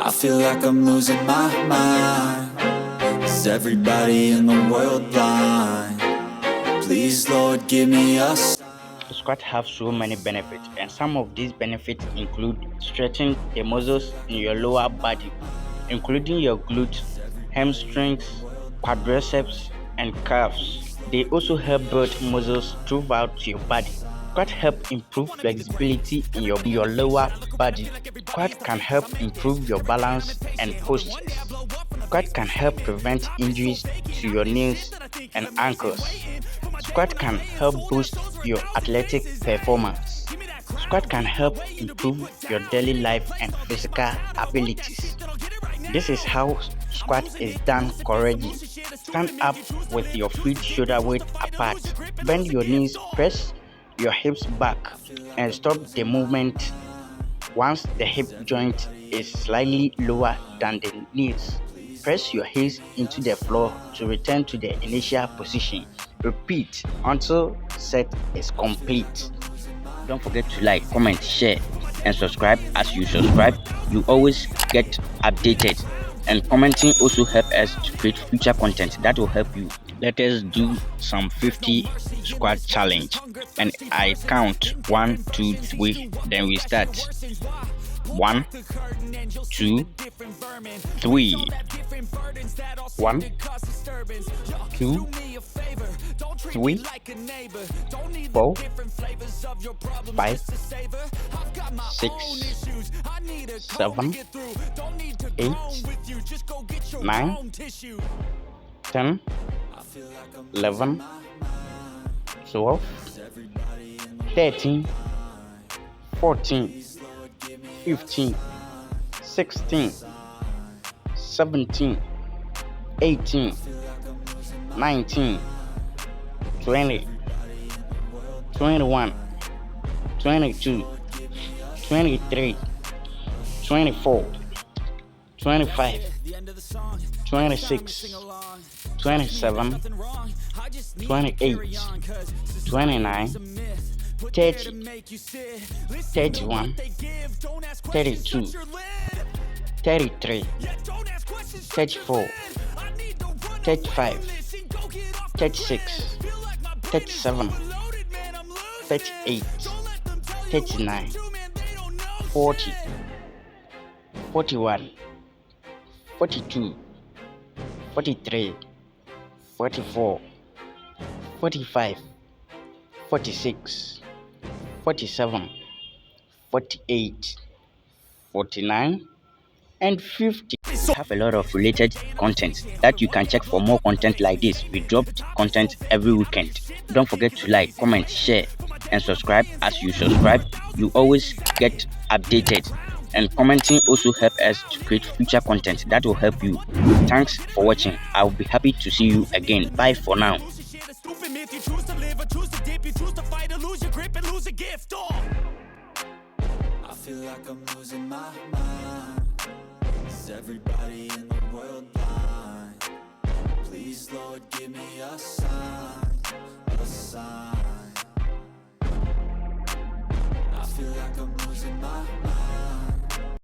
I feel like I'm losing my mind. Is everybody in the world blind? Please, Lord, give me a sign. Squats have so many benefits, and some of these benefits include stretching the muscles in your lower body, including your glutes, hamstrings, quadriceps, and calves. They also help build muscles throughout your body. Squats help improve flexibility in your lower body. Squat can help improve your balance and posture. Squat can help prevent injuries to your knees and ankles. Squat can help boost your athletic performance. Squat can help improve your daily life and physical abilities. This is how squat is done correctly. Stand up with your feet shoulder width apart. Bend your knees, press your hips back, and stop the movement once the hip joint is slightly lower than the knees. Press your heels into the floor to return to the initial position. Repeat until set is complete. Don't forget to like, comment, share, and subscribe. As you subscribe, you always get updated. And commenting also help us to create future content that will help you. Let us do some 50 squat challenge. And I count 1, 2, 3, then we start. 1, 2, 3. 1, 2, 3, 4, 5, 6, 7, 8, 9, 10, 11, 12, 13, 14, 15, 16, 17, 18, 19, 20, 21, 22, 23, 24, 25, 26, 27, 28, 29, 30, 31, 32, 33, 34, 35, 36, 37, 38, 39, 40, 41, 42, 43, 44, 45, 46, 47, 48, 49, and 50. We have a lot of related content that you can check for more content like this. We drop content every weekend. Don't forget to like, comment, share, and subscribe. As you subscribe, you always get updated. And commenting also help us to create future content that will help you. Thanks for watching. I'll be happy to see you again. Bye for now. If you choose to live or choose to dip, you choose to fight or lose your grip and lose a gift. I feel like I'm losing my mind. Is everybody in the world blind? Please, Lord, give me a sign, a sign. I feel like I'm losing my mind.